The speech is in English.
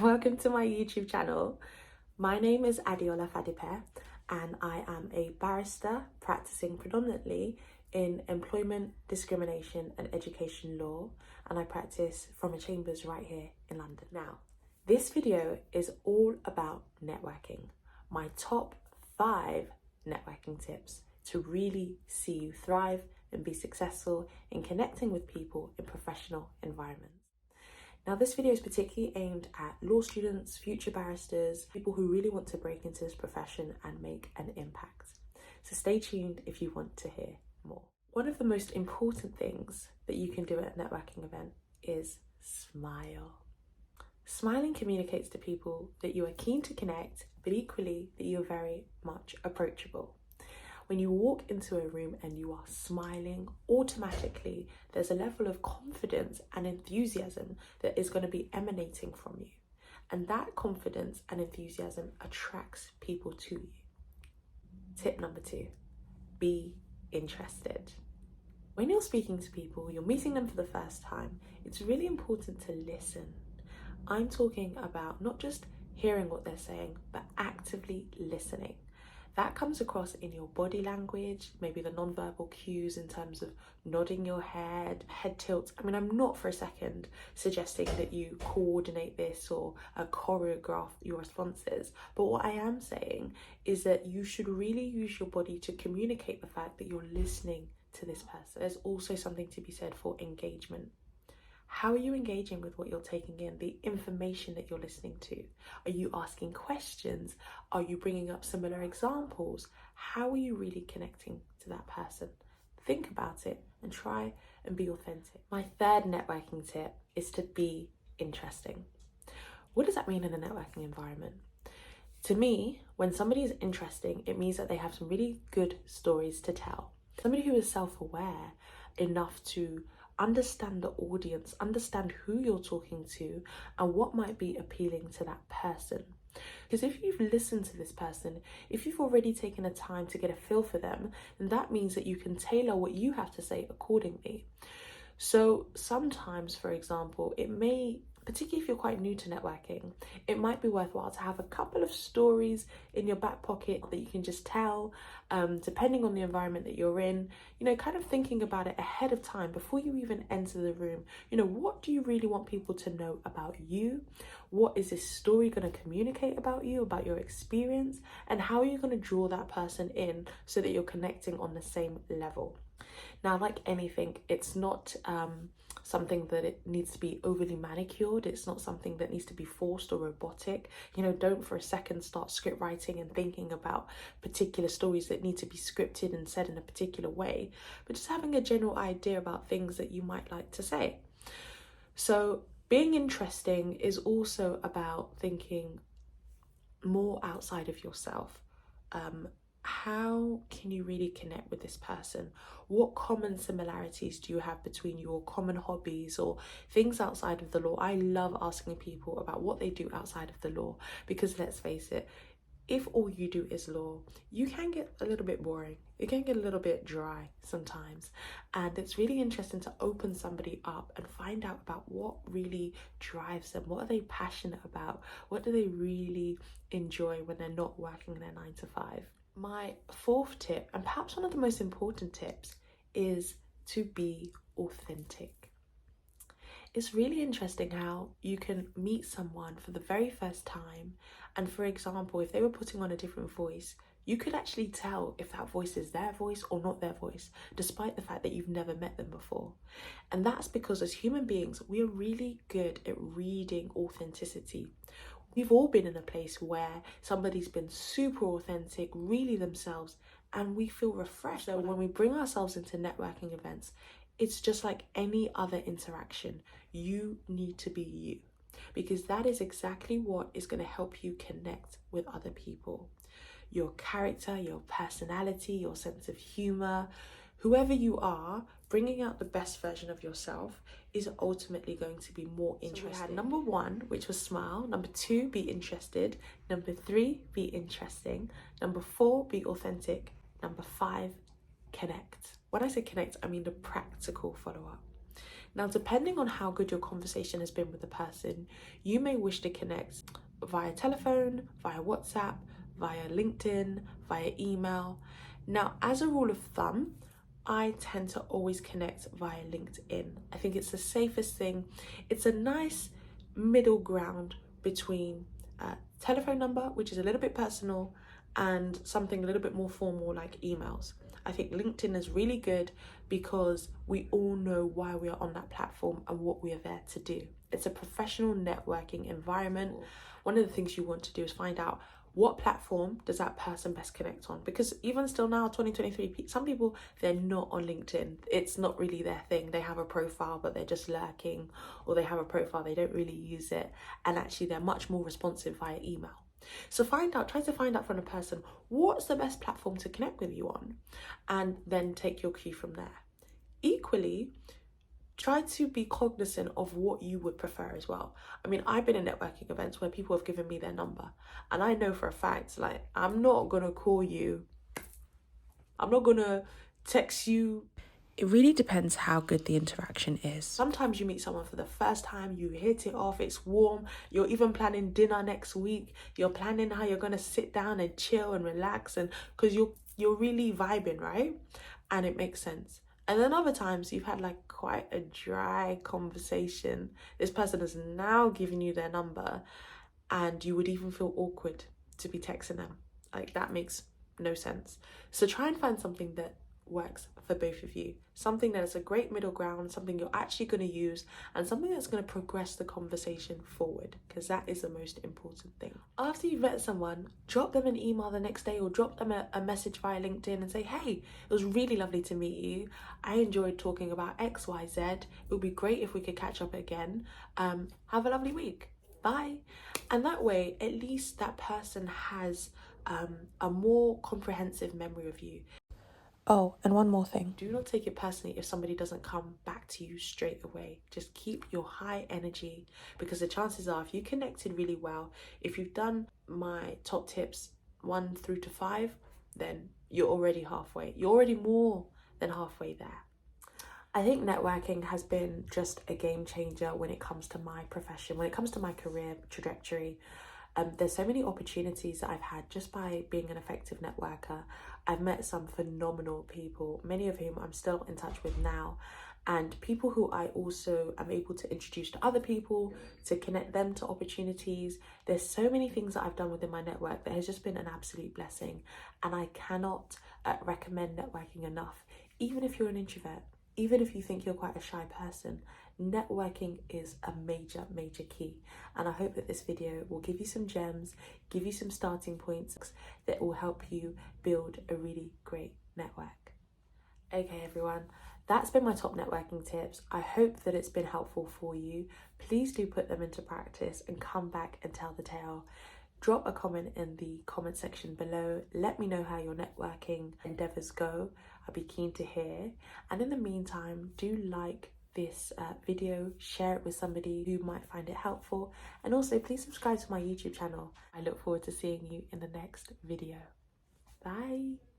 Welcome to my YouTube channel. My name is Adiola Fadipe and I am a barrister practicing predominantly in employment, discrimination and education law, and I practice from a chambers right here in London. Now, this video is all about networking, my top 5 networking tips to really see you thrive and be successful in connecting with people in professional environments. Now, this video is particularly aimed at law students, future barristers, people who really want to break into this profession and make an impact. So stay tuned if you want to hear more. One of the most important things that you can do at a networking event is smile. Smiling communicates to people that you are keen to connect, but equally that you're very much approachable. When you walk into a room and you are smiling, automatically there's a level of confidence and enthusiasm that is going to be emanating from you. And that confidence and enthusiasm attracts people to you. Tip number 2, be interested. When you're speaking to people, you're meeting them for the first time, it's really important to listen. I'm talking about not just hearing what they're saying, but actively listening. That comes across in your body language, maybe the non-verbal cues in terms of nodding your head, head tilts. I mean, I'm not for a second suggesting that you coordinate this or choreograph your responses, but what I am saying is that you should really use your body to communicate the fact that you're listening to this person. There's also something to be said for engagement. How are you engaging with what you're taking in, the information that you're listening to? Are you asking questions? Are you bringing up similar examples? How are you really connecting to that person? Think about it and try and be authentic. My third networking tip is to be interesting. What does that mean in a networking environment? To me, when somebody is interesting, it means that they have some really good stories to tell. Somebody who is self-aware enough to understand the audience, understand who you're talking to and what might be appealing to that person. Because if you've listened to this person, if you've already taken the time to get a feel for them, then that means that you can tailor what you have to say accordingly. So sometimes, for example, it may, particularly if you're quite new to networking, it might be worthwhile to have a couple of stories in your back pocket that you can just tell, depending on the environment that you're in, kind of thinking about it ahead of time before you even enter the room. What do you really want people to know about you? What is this story going to communicate about you, about your experience? And how are you going to draw that person in so that you're connecting on the same level? Now, like anything, it's not something that it needs to be overly manicured. It's not something that needs to be forced or robotic. Don't for a second start script writing and thinking about particular stories that need to be scripted and said in a particular way, but just having a general idea about things that you might like to say. So being interesting is also about thinking more outside of yourself. How can you really connect with this person? What common similarities do you have between your common hobbies or things outside of the law? I love asking people about what they do outside of the law, because let's face it, if all you do is law, you can get a little bit boring. It can get a little bit dry sometimes. And it's really interesting to open somebody up and find out about what really drives them. What are they passionate about? What do they really enjoy when they're not working their 9 to 5? My 4th tip, and perhaps one of the most important tips, is to be authentic. It's really interesting how you can meet someone for the very first time, and for example, if they were putting on a different voice, you could actually tell if that voice is their voice or not their voice, despite the fact that you've never met them before. And that's because as human beings, we are really good at reading authenticity. We've all been in a place where somebody's been super authentic, really themselves, and we feel refreshed. So when we bring ourselves into networking events, it's just like any other interaction. You need to be you, because that is exactly what is going to help you connect with other people. Your character, your personality, your sense of humor, whoever you are, bringing out the best version of yourself is ultimately going to be more interesting. So we had number 1, which was smile. Number 2, be interested. Number 3, be interesting. Number 4, be authentic. Number 5, connect. When I say connect, I mean the practical follow-up. Now, depending on how good your conversation has been with the person, you may wish to connect via telephone, via WhatsApp, via LinkedIn, via email. Now, as a rule of thumb, I tend to always connect via LinkedIn. I think it's the safest thing. It's a nice middle ground between telephone number, which is a little bit personal, and something a little bit more formal like emails. I think LinkedIn is really good because we all know why we are on that platform and what we are there to do. It's a professional networking environment. One of the things you want to do is find out what platform does that person best connect on, because even still now, 2023, some people, they're not on LinkedIn. It's not really their thing. They have a profile but they're just lurking, or they have a profile, they don't really use it, and actually they're much more responsive via email. So try to find out from a person what's the best platform to connect with you on, and then take your cue from there. Equally, try to be cognizant of what you would prefer as well. I mean, I've been in networking events where people have given me their number, and I know for a fact, like, I'm not gonna call you, I'm not gonna text you. It really depends how good the interaction is. Sometimes you meet someone for the first time, you hit it off, it's warm, you're even planning dinner next week, you're planning how you're gonna sit down and chill and relax, and because you're really vibing, right? And it makes sense. And then other times you've had like quite a dry conversation. This person has now given you their number, and you would even feel awkward to be texting them. Like, that makes no sense. So try and find something that works for both of you. Something that is a great middle ground, something you're actually going to use, and something that's going to progress the conversation forward, because that is the most important thing. After you've met someone, drop them an email the next day, or drop them a message via LinkedIn and say, hey, it was really lovely to meet you. I enjoyed talking about XYZ. It would be great if we could catch up again. Have a lovely week. Bye. And that way, at least that person has a more comprehensive memory of you. Oh, and one more thing. Do not take it personally if somebody doesn't come back to you straight away. Just keep your high energy, because the chances are, if you connected really well, if you've done my top tips 1 through to 5, then you're already halfway. You're already more than halfway there. I think networking has been just a game changer when it comes to my profession, when it comes to my career trajectory. There's so many opportunities that I've had just by being an effective networker. I've met some phenomenal people, many of whom I'm still in touch with now, and people who I also am able to introduce to other people, to connect them to opportunities. There's so many things that I've done within my network that has just been an absolute blessing, and I cannot recommend networking enough. Even if you're an introvert, even if you think you're quite a shy person, networking is a major key. And I hope that this video will give you some gems, give you some starting points that will help you build a really great network. Okay, everyone, that's been my top networking tips. I hope that it's been helpful for you. Please do put them into practice and come back and tell the tale. Drop a comment in the comment section below. Let me know how your networking endeavors go. I'll be keen to hear. And in the meantime, do like this video, share it with somebody who might find it helpful, and also please subscribe to my YouTube channel. I look forward to seeing you in the next video. Bye.